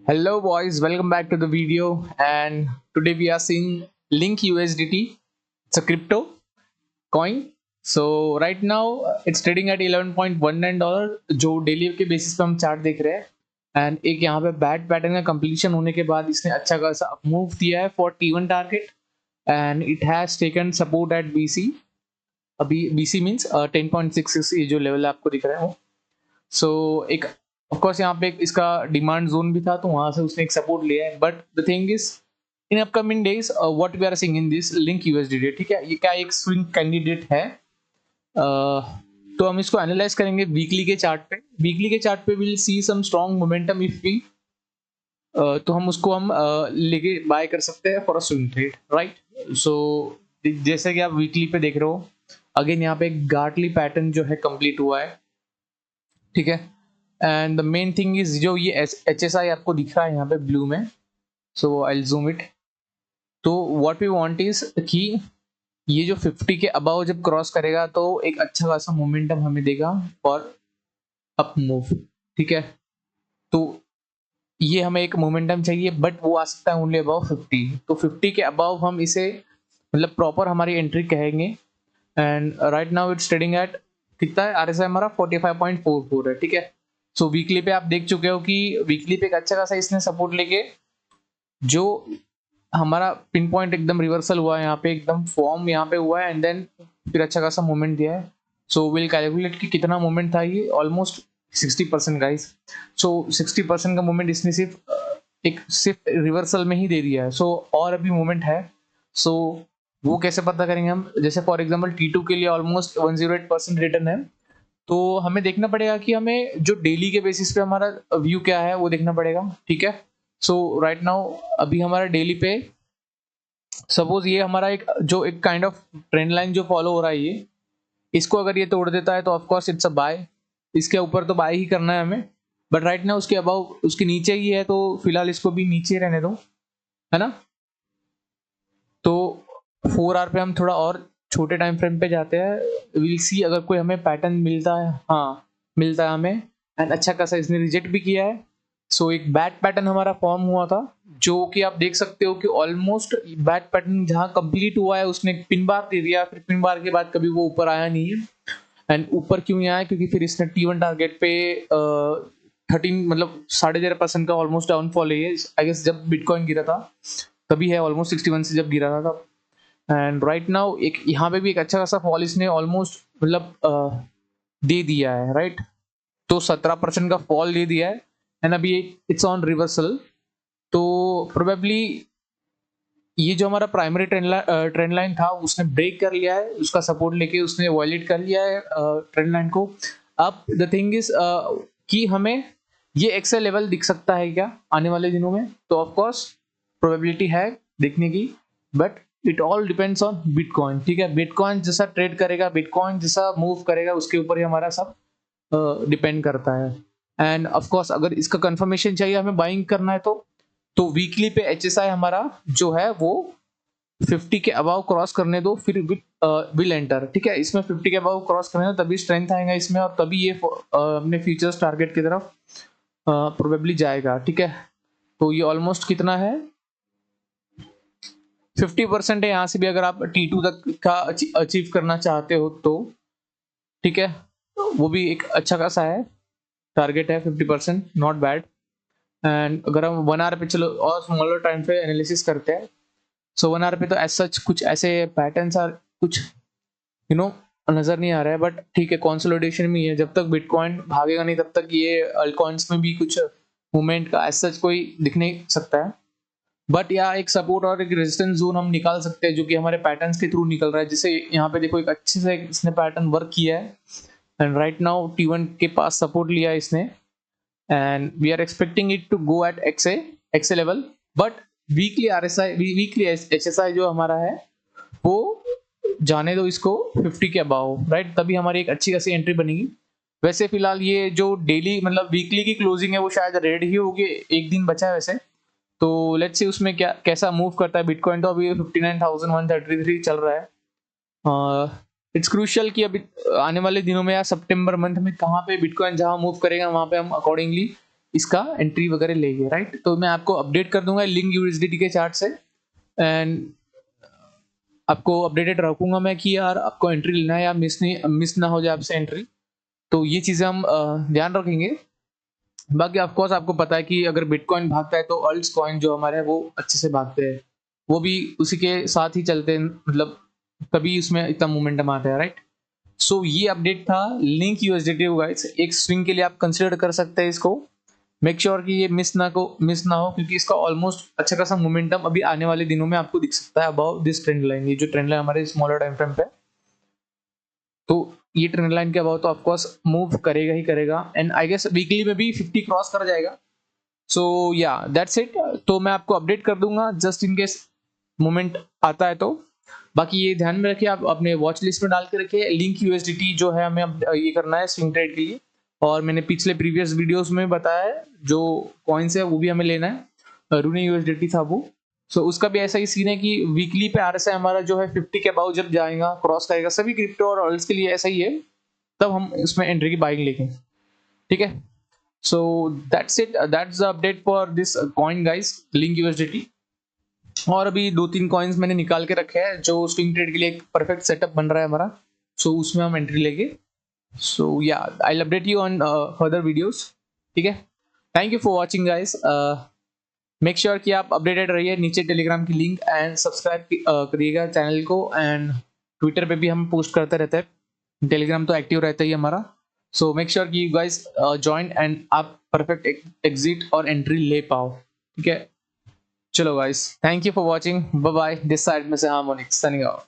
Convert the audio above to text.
Hello boys, welcome back to the video, and today we are seeing Link USDT. It's a crypto coin. So right now it's trading at $11.19 जो daily के basis पे हम chart देख रहे हैं। And एक यहाँ पे बैड पैटर्न का कंप्लीशन होने के बाद इसने अच्छा खासा मूव दिया है for T1 target and it has taken support at BC। अभी BC मींस 10.66 ये जो लेवल आपको दिख रहा है वो। सो एक ऑफ कोर्स यहाँ पे इसका डिमांड जोन भी था तो वहां से उसने एक सपोर्ट लिया है, but the thing is in upcoming days what we are seeing in this link USDT, ठीक है, ये क्या एक स्विंग कैंडिडेट है। तो हम इसको एनालाइज करेंगे वीकली के चार्ट पे। वीकली के चार्ट पे will see some strong momentum if we तो हम उसको लेके बाय कर सकते हैं for a swing trade, right. So जैसे कि आप वीकली पे देख रहे हो, अगेन यहाँ पे एक गार्टली पैटर्न जो है कंप्लीट हुआ है, ठीक है। And the main thing is जो ये HSI आपको दिख रहा है यहाँ पे ब्लू में, सो आई विल जूम इट। तो व्हाट वी वांट इज कि ये जो 50 के अबाव जब क्रॉस करेगा तो एक अच्छा खासा मोमेंटम हमें देगा फॉर अप मूव, ठीक है। तो ये हमें एक मोमेंटम चाहिए, बट वो आ सकता है ओनली अबाव 50। तो 50 के अबाव हम इसे मतलब प्रॉपर हमारी एंट्री कहेंगे। And right now it's trading at कितना है, RSI हमारा 45.44 है, ठीक है। सो वीकली पे आप देख चुके हो कि वीकली पे एक अच्छा खासा इसने सपोर्ट लेके जो हमारा पिन पॉइंट एकदम रिवर्सल हुआ है, यहाँ पे एकदम फॉर्म यहाँ पे हुआ है एंड देन फिर अच्छा खासा मूवमेंट दिया है। सो विल कैलकुलेट कि कितना मूवमेंट था, ये ऑलमोस्ट 60% गाइस। सो 60% का मूवमेंट इसने सिर्फ रिवर्सल में ही दे दिया है। सो और अभी मूवमेंट है। सो वो कैसे पता करेंगे हम, जैसे फॉर एग्जाम्पल T2 के लिए ऑलमोस्ट 108% रिटर्न है, तो हमें देखना पड़ेगा कि हमें जो डेली के बेसिस पे हमारा व्यू क्या है वो देखना पड़ेगा, ठीक है। सो राइट नाउ अभी हमारा डेली पे सपोज ये हमारा एक काइंड ऑफ ट्रेंड लाइन जो फॉलो हो रहा है, ये इसको अगर ये तोड़ देता है तो of course it's a buy. इसके ऊपर तो बाय ही करना है हमें, बट राइट नाउ उसके अबाउ उसके नीचे ही है तो फिलहाल इसको भी नीचे रहने दो, है ना। तो 4 आवर पे हम थोड़ा और छोटे टाइम फ्रेम पे जाते हैं। विल सी अगर कोई हमें पैटर्न मिलता है, हाँ मिलता है हमें। एंड अच्छा खासा इसने रिजेक्ट भी किया है। सो एक बैड पैटर्न हमारा फॉर्म हुआ था, जो कि आप देख सकते हो कि ऑलमोस्ट बैड पैटर्न जहां कंप्लीट हुआ है उसने पिन बार दे दिया, फिर पिन बार के बाद कभी वो ऊपर आया नहीं है। एंड ऊपर क्यों नहीं आया, क्योंकि फिर इसने T1 टारगेट पे 13 मतलब 13.5% का ऑलमोस्ट डाउनफॉल है ये। आई गेस जब बिटकॉइन गिरा था तभी है, ऑलमोस्ट 61 से जब गिरा था तब। एंड राइट नाउ एक यहाँ पे भी एक अच्छा खासा फॉल इसने ऑलमोस्ट मतलब दे दिया है, राइट। तो 17% का फॉल दे दिया है एंड अभी इट्स ऑन रिवर्सल। तो प्रोबेबली ये जो हमारा प्राइमरी ट्रेंड लाइन था उसने ब्रेक कर लिया है, उसका सपोर्ट लेके उसने वॉयलेट कर लिया है ट्रेंड लाइन को। अब द थिंग इज कि हमें ये एक्सेल लेवल दिख सकता है क्या आने वाले दिनों में, तो ऑफ कोर्स प्रोबेबिलिटी है देखने की, but it all depends on bitcoin, ठीक है। बिटकॉइन जैसा ट्रेड करेगा, बिटकॉइन जैसा मूव करेगा, उसके ऊपर ही हमारा सब डिपेंड करता है। एंड ऑफ कोर्स अगर इसका कंफर्मेशन चाहिए हमें बाइंग करना है तो वीकली पे HSI हमारा जो है वो 50 के अबाव क्रॉस करने दो, फिर विल एंटर, ठीक है। इसमें 50 के अबाव क्रॉस करने दो तभी स्ट्रेंथ आएगा इसमें, और तभी ये अपने फ्यूचर्स टारगेट की तरफ प्रोबेबली जाएगा, ठीक है। तो ये ऑलमोस्ट कितना है, 50% है। यहाँ से भी अगर आप T2 तक का अचीव करना चाहते हो तो ठीक है, वो भी एक अच्छा खासा है टारगेट है, 50%, नॉट बैड। एंड अगर हम 1 आवर पे चलो और स्मॉलर टाइम पे एनालिसिस करते हैं, सो 1 आवर पे तो एज सच कुछ ऐसे पैटर्न्स और कुछ नजर नहीं आ रहा है, बट ठीक है कंसोलिडेशन में है। जब तक बिटकॉइन भागेगा नहीं तब तक ये अल्टकॉइंस में भी कुछ मूवमेंट का एज सच कोई दिख नहीं सकता है। बट यहाँ एक सपोर्ट और एक रेजिस्टेंस जोन हम निकाल सकते हैं जो कि हमारे पैटर्न्स के थ्रू निकल रहा है। जैसे यहाँ पे देखो एक अच्छे से इसने पैटर्न वर्क किया है एंड राइट नाउ T1 के पास सपोर्ट लिया है इसने and we are expecting it to go at XA level. But weekly HSI जो हमारा है वो जाने दो इसको 50 के अबाव, राइट, तभी हमारी एक अच्छी खासी एंट्री बनेगी। वैसे फिलहाल ये जो डेली मतलब वीकली की क्लोजिंग है वो शायद रेड ही होगी, एक दिन बचा है वैसे। तो लेट्स सी उसमें क्या कैसा मूव करता है बिटकॉइन। तो अभी 59,133 चल रहा है। इट्स क्रूशियल कि अभी आने वाले दिनों में या सितंबर मंथ में कहाँ पे बिटकॉइन जहाँ मूव करेगा वहां पे हम अकॉर्डिंगली इसका एंट्री वगैरह लेंगे, राइट। तो मैं आपको अपडेट कर दूंगा लिंक यूएसडीटी के चार्ट से, एंड आपको अपडेटेड रखूंगा मैं कि यार आपको एंट्री लेना है या मिस ना हो जाए आपसे एंट्री। तो ये चीज़ें हम ध्यान रखेंगे। बाकी ऑफ कोर्स आपको पता है कि अगर बिटकॉइन भागता है तो अल्ट्स कॉइन जो हमारे हैं वो अच्छे से भागते हैं, वो भी उसी के साथ ही चलते हैं, मतलब तभी उसमें इतना मोमेंटम आता है, राइट। सो ये अपडेट था लिंक यूएसडीटी गाइस। एक स्विंग के लिए आप कंसिडर कर सकते हैं इसको। मेक श्योर कि ये मिस ना हो, क्योंकि इसका ऑलमोस्ट अच्छा खासा मोमेंटम अभी आने वाले दिनों में आपको दिख सकता है अबाउट दिस ट्रेंड लाइन। ये जो ट्रेंड लाइन हमारे स्मॉलर टाइम फ्रेम पे, तो ये ट्रेंड लाइन के अबाउट तो ऑफकोर्स मूव करेगा ही करेगा, एंड आई गेस वीकली में भी 50 क्रॉस कर जाएगा। सो या दैट्स इट। तो मैं आपको अपडेट कर दूंगा जस्ट इन केस मोमेंट आता है तो। बाकी ये ध्यान में रखिए, आप अपने वॉच लिस्ट में डाल के रखिए लिंक यूएसडीटी जो है, हमें अब ये करना है स्विंग ट्रेड के लिए। और मैंने पिछले प्रीवियस वीडियोस में बताया है जो कॉइन्स है वो भी हमें लेना है। रूनी यूएसडीटी था वो। सो उसका भी ऐसा ही सीन है कि वीकली पे आरएसआई हमारा जो है 50 के अबाउ जब जाएगा, क्रॉस करेगा, सभी क्रिप्टो और ऑल्ट्स के लिए ऐसा ही है, तब हम इसमें एंट्री की बाइंग लेंगे, ठीक है। So that's it, that's the update for this coin guys, link USDT. और अभी 2-3 कॉइन्स मैंने निकाल के रखे हैं जो स्विंग ट्रेड के लिए एक परफेक्ट सेटअप बन रहा है हमारा। सो उसमें हम एंट्री लेंगे। सो या I will update you on further videos, ठीक है। Thank you for watching guys. Make sure कि आप अपडेटेड रहिए, नीचे टेलीग्राम की लिंक एंड सब्सक्राइब करिएगा चैनल को, एंड ट्विटर पे भी हम पोस्ट करते रहते हैं, टेलीग्राम तो एक्टिव रहता ही हमारा। सो मेक श्योर कि यू गाइस ज्वाइन एंड आप परफेक्ट एग्जिट और एंट्री ले पाओ, ठीक है। चलो guys, thank you for watching, bye bye. This side में से हार्मोनिक्स साइनिंग ऑफ।